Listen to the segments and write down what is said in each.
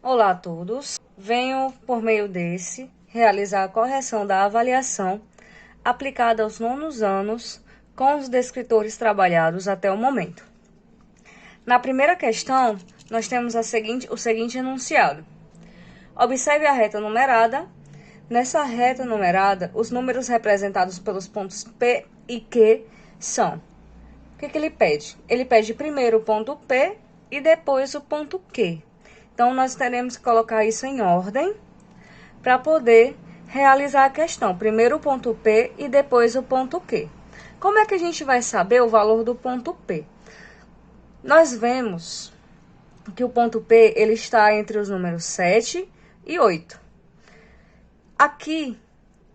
Olá a todos, venho por meio desse realizar a correção da avaliação aplicada aos nonos anos com os descritores trabalhados até o momento. Na primeira questão, nós temos o seguinte enunciado. Observe a reta numerada. Nessa reta numerada, os números representados pelos pontos P e Q são... O que ele pede? Ele pede primeiro o ponto P e depois o ponto Q. Então, nós teremos que colocar isso em ordem para poder realizar a questão. Primeiro o ponto P e depois o ponto Q. Como é que a gente vai saber o valor do ponto P? Nós vemos que o ponto P ele está entre os números 7 e 8. Aqui,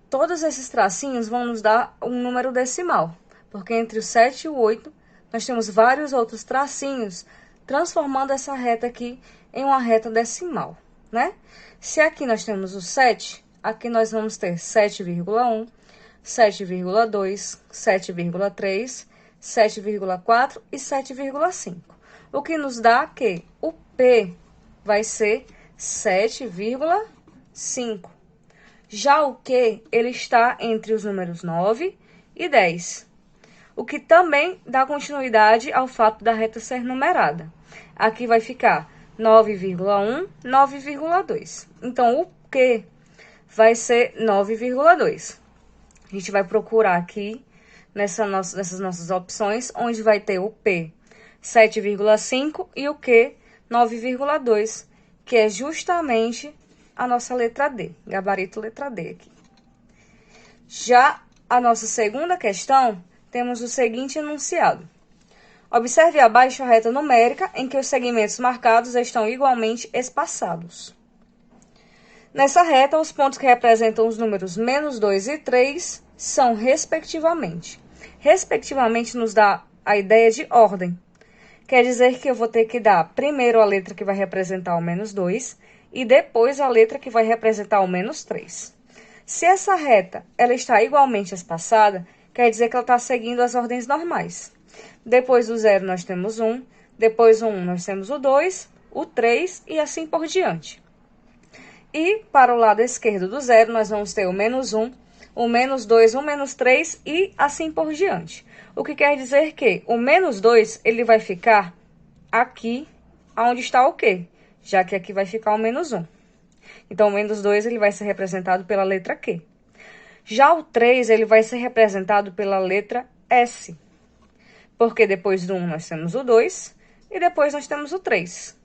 todos esses tracinhos vão nos dar um número decimal, porque entre o 7 e o 8, nós temos vários outros tracinhos, transformando essa reta aqui em uma reta decimal, né? Se aqui nós temos o 7, aqui nós vamos ter 7,1, 7,2, 7,3, 7,4 e 7,5. O que nos dá que o P vai ser 7,5. Já o Q, ele está entre os números 9 e 10. O que também dá continuidade ao fato da reta ser numerada. Aqui vai ficar 9,1, 9,2. Então, o Q vai ser 9,2. A gente vai procurar aqui nessas nossas opções, onde vai ter o P 7,5 e o Q 9,2, que é justamente a nossa letra D, gabarito letra D aqui. Já a nossa segunda questão, temos o seguinte enunciado. Observe abaixo a reta numérica em que os segmentos marcados estão igualmente espaçados. Nessa reta, os pontos que representam os números menos 2 e 3 são respectivamente. Respectivamente nos dá a ideia de ordem. Quer dizer que eu vou ter que dar primeiro a letra que vai representar o menos 2 e depois a letra que vai representar o menos 3. Se essa reta ela está igualmente espaçada, quer dizer que ela está seguindo as ordens normais. Depois do 0 nós temos 1, depois do 1 nós temos o 2, o 3 e assim por diante. E para o lado esquerdo do 0 nós vamos ter o menos 1, o menos 2, o menos 3 e assim por diante. O que quer dizer que o menos 2 ele vai ficar aqui onde está o Q, já que aqui vai ficar o menos 1. Então, o menos 2 ele vai ser representado pela letra Q. Já o 3 ele vai ser representado pela letra S, porque depois do 1 nós temos o 2 e depois nós temos o 3.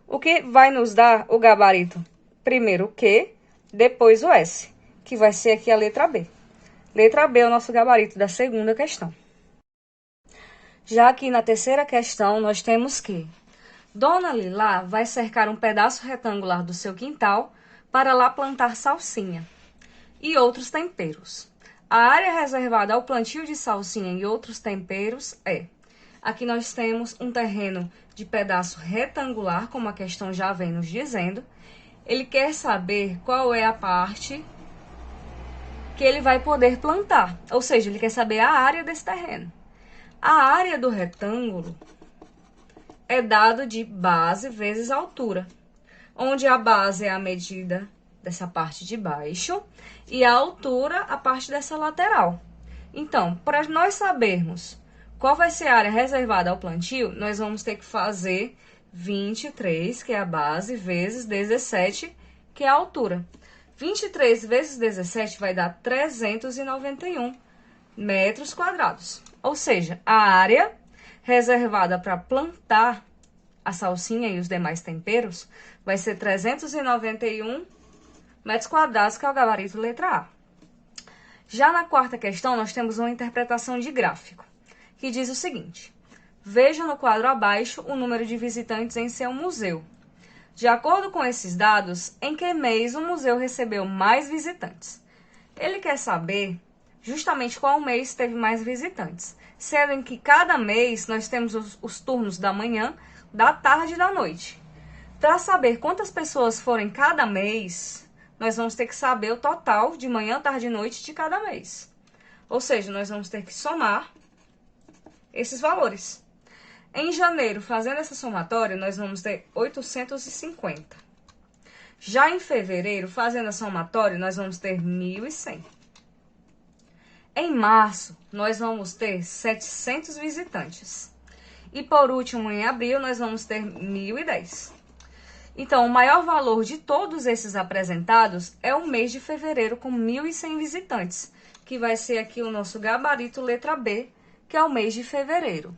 O que vai nos dar o gabarito? Primeiro o Q, depois o S, que vai ser aqui a letra B. Letra B é o nosso gabarito da segunda questão. Já aqui na terceira questão, nós temos que Dona Lilá vai cercar um pedaço retangular do seu quintal para lá plantar salsinha e outros temperos. A área reservada ao plantio de salsinha e outros temperos é... Aqui nós temos um terreno de pedaço retangular, como a questão já vem nos dizendo. Ele quer saber qual é a parte que ele vai poder plantar, ou seja, ele quer saber a área desse terreno. A área do retângulo é dado de base vezes altura, onde a base é a medida dessa parte de baixo e a altura a parte dessa lateral. Então, para nós sabermos qual vai ser a área reservada ao plantio, nós vamos ter que fazer 23, que é a base, vezes 17, que é a altura. 23 vezes 17 vai dar 391 metros quadrados. Ou seja, a área reservada para plantar a salsinha e os demais temperos vai ser 391 metros quadrados, que é o gabarito letra A. Já na quarta questão, nós temos uma interpretação de gráfico, que diz o seguinte: veja no quadro abaixo o número de visitantes em seu museu. De acordo com esses dados, em que mês o museu recebeu mais visitantes? Ele quer saber justamente qual mês teve mais visitantes, sendo em que cada mês nós temos os turnos da manhã, da tarde e da noite. Para saber quantas pessoas forem cada mês, nós vamos ter que saber o total de manhã, tarde e noite de cada mês. Ou seja, nós vamos ter que somar esses valores. Em janeiro, fazendo essa somatória, nós vamos ter 850. Já em fevereiro, fazendo a somatória, nós vamos ter 1.100. Em março, nós vamos ter 700 visitantes. E por último, em abril, nós vamos ter 1.010. Então, o maior valor de todos esses apresentados é o mês de fevereiro, com 1.100 visitantes, que vai ser aqui o nosso gabarito letra B, que é o mês de fevereiro.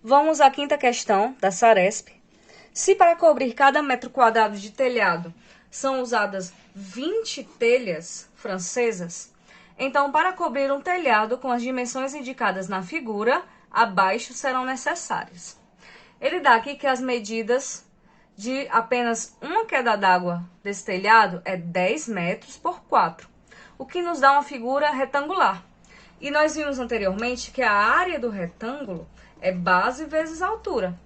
Vamos à quinta questão da Saresp. Se para cobrir cada metro quadrado de telhado são usadas 20 telhas francesas, então para cobrir um telhado com as dimensões indicadas na figura, abaixo serão necessárias. Ele dá aqui que as medidas de apenas uma queda d'água desse telhado é 10 metros por 4, o que nos dá uma figura retangular. E nós vimos anteriormente que a área do retângulo é base vezes altura.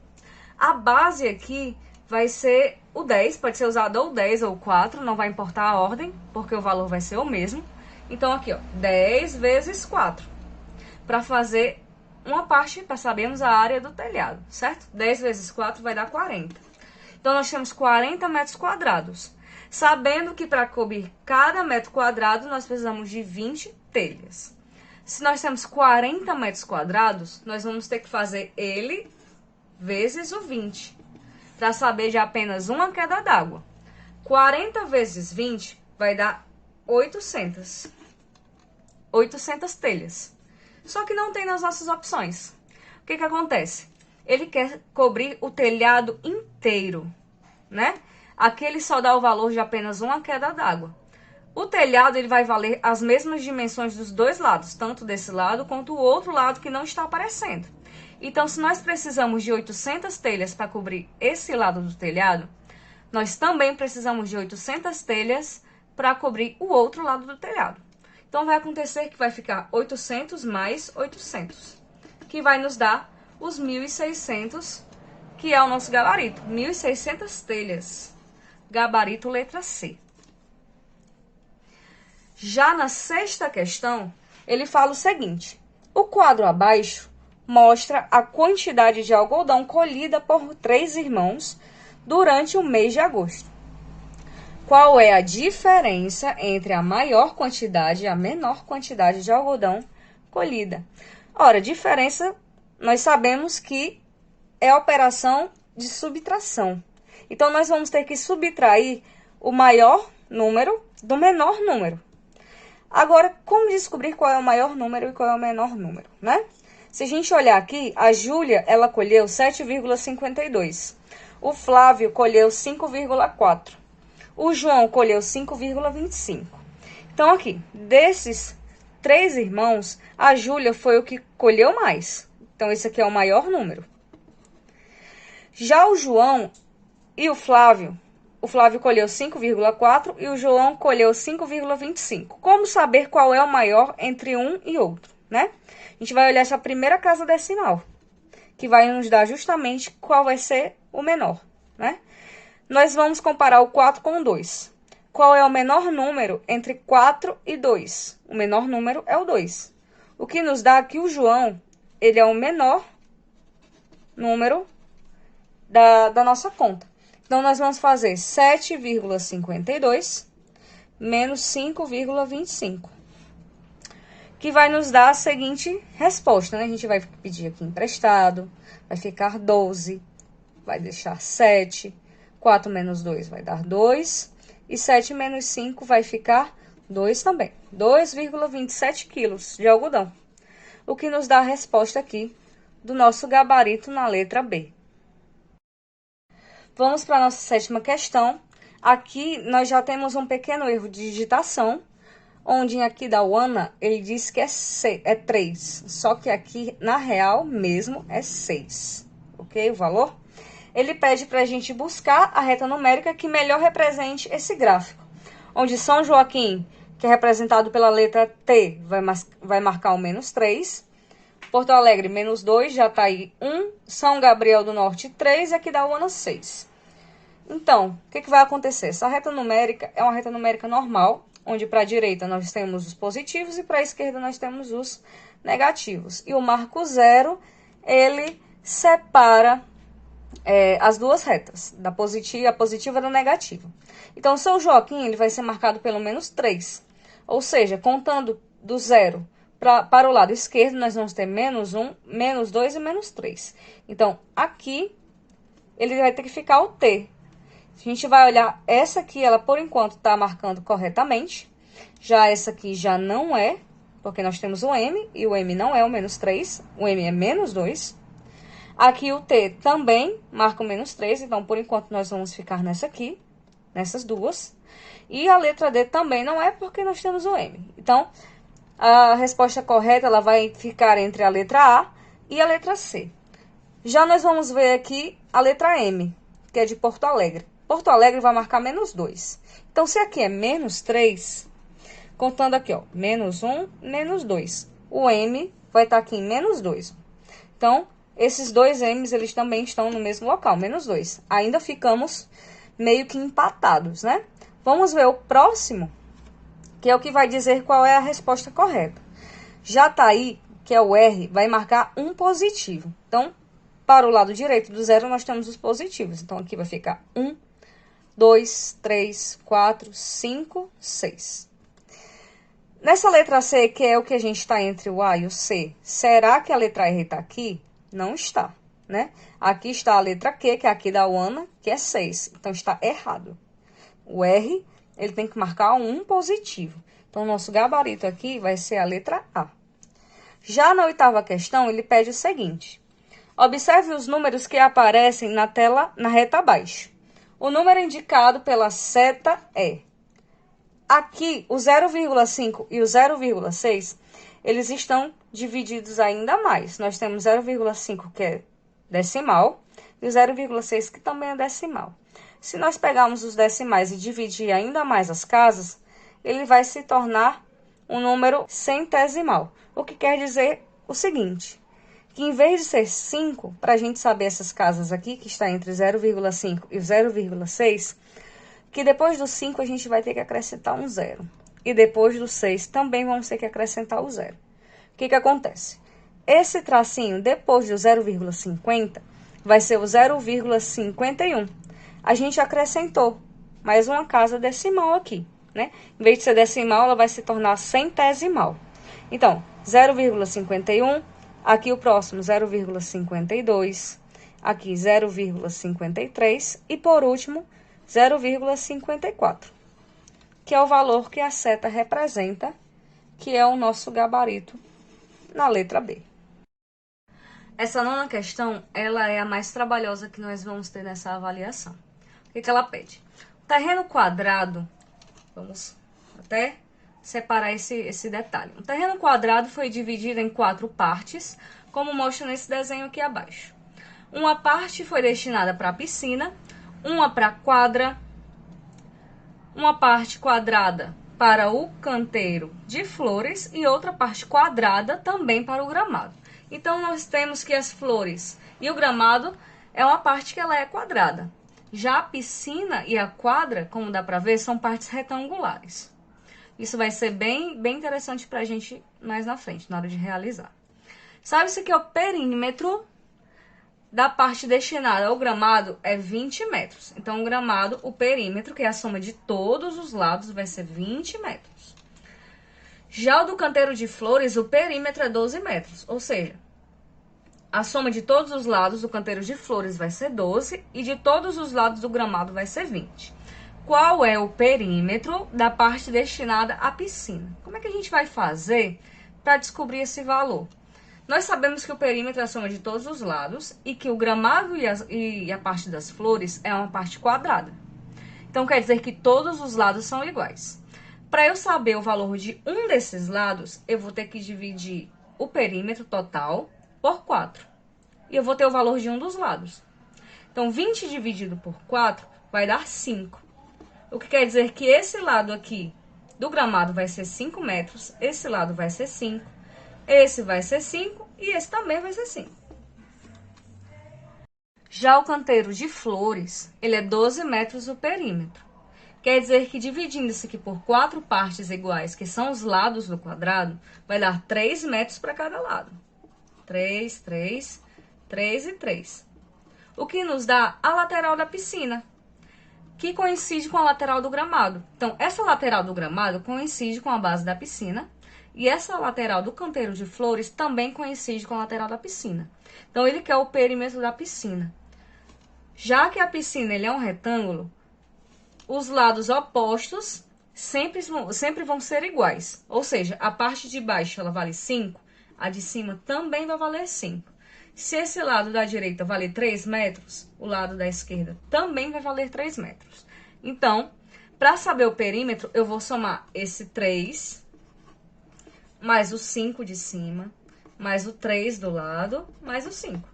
A base aqui vai ser o 10, pode ser usado ou 10 ou 4, não vai importar a ordem, porque o valor vai ser o mesmo. Então aqui, ó, 10 vezes 4, para fazer uma parte, para sabermos a área do telhado, certo? 10 vezes 4 vai dar 40. Então, nós temos 40 metros quadrados. Sabendo que para cobrir cada metro quadrado, nós precisamos de 20 telhas. Se nós temos 40 metros quadrados, nós vamos ter que fazer ele vezes o 20, para saber de apenas uma queda d'água. 40 vezes 20 vai dar 800 telhas. Só que não tem nas nossas opções. O que acontece? Ele quer cobrir o telhado inteiro, né? Aqui ele só dá o valor de apenas uma queda d'água. O telhado ele vai valer as mesmas dimensões dos dois lados, tanto desse lado quanto o outro lado que não está aparecendo. Então, se nós precisamos de 800 telhas para cobrir esse lado do telhado, nós também precisamos de 800 telhas para cobrir o outro lado do telhado. Então, vai acontecer que vai ficar 800 mais 800, que vai nos dar os 1.600, que é o nosso gabarito. 1.600 telhas. Gabarito letra C. Já na sexta questão, ele fala o seguinte. O quadro abaixo mostra a quantidade de algodão colhida por 3 irmãos durante o mês de agosto. Qual é a diferença entre a maior quantidade e a menor quantidade de algodão colhida? Ora, diferença, nós sabemos que é a operação de subtração. Então, nós vamos ter que subtrair o maior número do menor número. Agora, como descobrir qual é o maior número e qual é o menor número, né? Se a gente olhar aqui, a Júlia, ela colheu 7,52. O Flávio colheu 5,4. O João colheu 5,25. Então, aqui, desses 3 irmãos, a Júlia foi o que colheu mais. Então, esse aqui é o maior número. Já o João e o Flávio colheu 5,4 e o João colheu 5,25. Como saber qual é o maior entre um e outro, né? A gente vai olhar essa primeira casa decimal, que vai nos dar justamente qual vai ser o menor, né? Nós vamos comparar o 4 com o 2. Qual é o menor número entre 4 e 2? O menor número é o 2. O que nos dá que o João, ele é o menor número da nossa conta. Então, nós vamos fazer 7,52 menos 5,25, que vai nos dar a seguinte resposta, né? A gente vai pedir aqui emprestado, vai ficar 12, vai deixar 7, 4 menos 2 vai dar 2, e 7 menos 5 vai ficar 2 também. 2,27 quilos de algodão, o que nos dá a resposta aqui do nosso gabarito na letra B. Vamos para a nossa sétima questão. Aqui nós já temos um pequeno erro de digitação, onde aqui da Uana ele diz que é 3, só que aqui na real mesmo é 6, ok? O valor? Ele pede para a gente buscar a reta numérica que melhor represente esse gráfico, onde São Joaquim, que é representado pela letra T, vai marcar o menos 3, Porto Alegre, menos 2, já está aí 1, São Gabriel do Norte, 3, e aqui da Uana, 6. Então, o que vai acontecer? Essa reta numérica é uma reta numérica normal, onde para a direita nós temos os positivos e para a esquerda nós temos os negativos. E o marco 0, ele separa as duas retas, a positiva e da negativa. Então, o seu Joaquim, ele vai ser marcado pelo menos 3. Ou seja, contando do zero para o lado esquerdo, nós vamos ter menos 1, menos 2 e menos 3. Então, aqui, ele vai ter que ficar o T. A gente vai olhar essa aqui, ela por enquanto está marcando corretamente. Já essa aqui já não é, porque nós temos o M, e o M não é o menos 3, o M é menos 2. Aqui o T também marca o menos 3, então por enquanto nós vamos ficar nessa aqui, nessas duas. E a letra D também não é, porque nós temos o M. Então, a resposta correta ela vai ficar entre a letra A e a letra C. Já nós vamos ver aqui a letra M, que é de Porto Alegre. Porto Alegre vai marcar menos 2. Então, se aqui é menos 3, contando aqui, ó, menos 1, menos 2. O M vai estar aqui em menos 2. Então, esses dois M's, eles também estão no mesmo local, menos 2. Ainda ficamos meio que empatados, né? Vamos ver o próximo, que é o que vai dizer qual é a resposta correta. Jataí, que é o R, vai marcar um positivo. Então, para o lado direito do zero, nós temos os positivos. Então, aqui vai ficar 1, 2, 3, 4, 5, 6. Nessa letra C, que é o que a gente está entre o A e o C, será que a letra R está aqui? Não está, né? Aqui está a letra Q, que é aqui da Uana, que é 6. Então, está errado. O R, ele tem que marcar um positivo. Então, o nosso gabarito aqui vai ser a letra A. Já na oitava questão, ele pede o seguinte. Observe os números que aparecem na tela na reta abaixo. O número indicado pela seta é... Aqui, o 0,5 e o 0,6, eles estão divididos ainda mais. Nós temos 0,5, que é decimal, e o 0,6, que também é decimal. Se nós pegarmos os decimais e dividir ainda mais as casas, ele vai se tornar um número centesimal. O que quer dizer o seguinte, que em vez de ser 5, para a gente saber essas casas aqui, que está entre 0,5 e o 0,6, que depois do 5 a gente vai ter que acrescentar um zero. E depois do 6 também vamos ter que acrescentar o zero. O que acontece? Esse tracinho, depois do 0,50, vai ser o 0,51. A gente acrescentou mais uma casa decimal aqui, né? Em vez de ser decimal, ela vai se tornar centesimal. Então, 0,51, aqui o próximo 0,52, aqui 0,53 e por último 0,54, que é o valor que a seta representa, que é o nosso gabarito na letra B. Essa nona questão, ela é a mais trabalhosa que nós vamos ter nessa avaliação. O que ela pede? Terreno quadrado, vamos até separar esse detalhe. O terreno quadrado foi dividido em 4 partes, como mostra nesse desenho aqui abaixo. Uma parte foi destinada para a piscina, uma para a quadra, uma parte quadrada para o canteiro de flores e outra parte quadrada também para o gramado. Então, nós temos que as flores e o gramado é uma parte que ela é quadrada. Já a piscina e a quadra, como dá para ver, são partes retangulares. Isso vai ser bem interessante para a gente mais na frente, na hora de realizar. Sabe-se que o perímetro da parte destinada ao gramado é 20 metros. Então, o gramado, o perímetro, que é a soma de todos os lados, vai ser 20 metros. Já o do canteiro de flores, o perímetro é 12 metros. Ou seja, a soma de todos os lados do canteiro de flores vai ser 12 e de todos os lados do gramado vai ser 20. Qual é o perímetro da parte destinada à piscina? Como é que a gente vai fazer para descobrir esse valor? Nós sabemos que o perímetro é a soma de todos os lados e que o gramado e a parte das flores é uma parte quadrada. Então, quer dizer que todos os lados são iguais. Para eu saber o valor de um desses lados, eu vou ter que dividir o perímetro total por 4. E eu vou ter o valor de um dos lados. Então, 20 dividido por 4 vai dar 5. O que quer dizer que esse lado aqui do gramado vai ser 5 metros, esse lado vai ser 5, esse vai ser 5 e esse também vai ser 5. Já o canteiro de flores, ele é 12 metros o perímetro. Quer dizer que dividindo isso aqui por 4 partes iguais, que são os lados do quadrado, vai dar 3 metros para cada lado. 3, 3, 3 e 3. o que nos dá a lateral da piscina, que coincide com a lateral do gramado. Então, essa lateral do gramado coincide com a base da piscina, e essa lateral do canteiro de flores também coincide com a lateral da piscina. Então, ele quer o perímetro da piscina. Já que a piscina ele é um retângulo, os lados opostos sempre vão ser iguais. Ou seja, a parte de baixo ela vale 5, a de cima também vai valer 5. Se esse lado da direita vale 3 metros, o lado da esquerda também vai valer 3 metros. Então, para saber o perímetro, eu vou somar esse 3, mais o 5 de cima, mais o 3 do lado, mais o 5.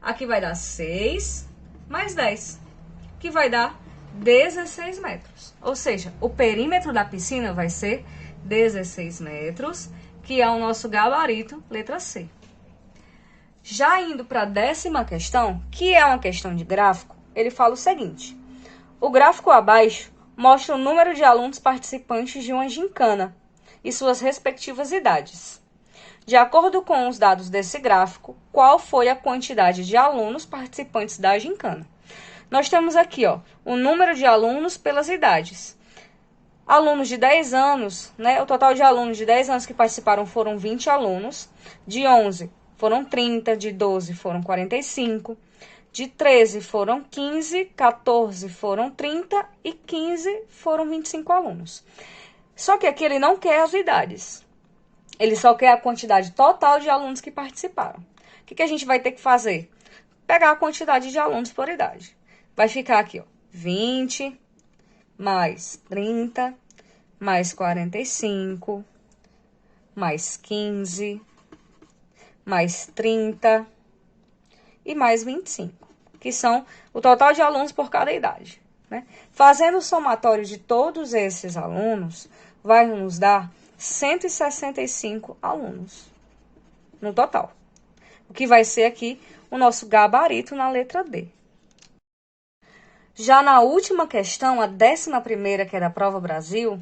Aqui vai dar 6, mais 10, que vai dar 16 metros. Ou seja, o perímetro da piscina vai ser 16 metros, que é o nosso gabarito, letra C. Já indo para a 10ª questão, que é uma questão de gráfico, ele fala o seguinte: o gráfico abaixo mostra o número de alunos participantes de uma gincana e suas respectivas idades. De acordo com os dados desse gráfico, qual foi a quantidade de alunos participantes da gincana? Nós temos aqui, ó, o número de alunos pelas idades. Alunos de 10 anos, né? O total de alunos de 10 anos que participaram foram 20 alunos, de 11 foram 30, de 12 foram 45, de 13 foram 15, 14 foram 30 e 15 foram 25 alunos. Só que aqui ele não quer as idades, ele só quer a quantidade total de alunos que participaram. O que a gente vai ter que fazer? Pegar a quantidade de alunos por idade. Vai ficar aqui, ó, 20, mais 30, mais 45, mais 15, mais 30 e mais 25, que são o total de alunos por cada idade, né? Fazendo o somatório de todos esses alunos, vai nos dar 165 alunos no total, o que vai ser aqui o nosso gabarito na letra D. Já na última questão, a 11ª, que é da Prova Brasil,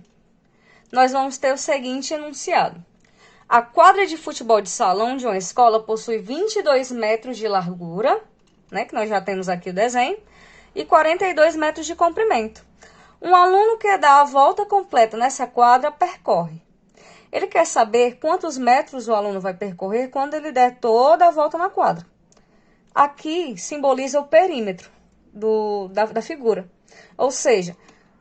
nós vamos ter o seguinte enunciado: a quadra de futebol de salão de uma escola possui 22 metros de largura, né, que nós já temos aqui o desenho, e 42 metros de comprimento. Um aluno que dá a volta completa nessa quadra percorre. Ele quer saber quantos metros o aluno vai percorrer quando ele der toda a volta na quadra. Aqui simboliza o perímetro da figura. Ou seja,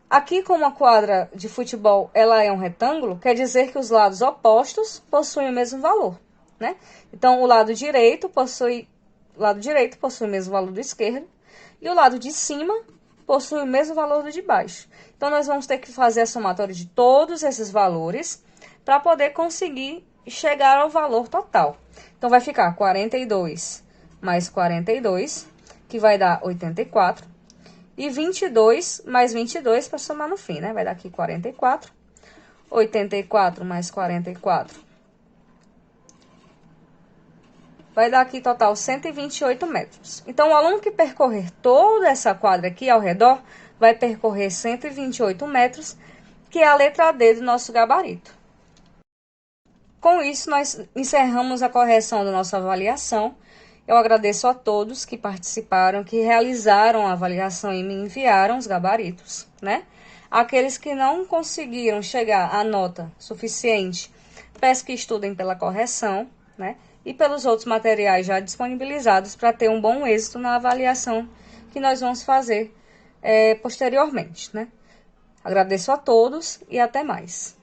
aqui como a quadra de futebol ela é um retângulo, quer dizer que os lados opostos possuem o mesmo valor, né? Então, o lado direito possui o mesmo valor do esquerdo e o lado de cima possui o mesmo valor do de baixo. Então, nós vamos ter que fazer a somatória de todos esses valores para poder conseguir chegar ao valor total. Então, vai ficar 42 mais 42, que vai dar 84, e 22 mais 22 para somar no fim, né? Vai dar aqui 44, 84 mais 44, vai dar aqui total 128 metros. Então, o aluno que percorrer toda essa quadra aqui ao redor, vai percorrer 128 metros, que é a letra D do nosso gabarito. Com isso, nós encerramos a correção da nossa avaliação. Eu agradeço a todos que participaram, que realizaram a avaliação e me enviaram os gabaritos, né? Aqueles que não conseguiram chegar à nota suficiente, peço que estudem pela correção, né? E pelos outros materiais já disponibilizados para ter um bom êxito na avaliação que nós vamos fazer posteriormente, né? Agradeço a todos e até mais.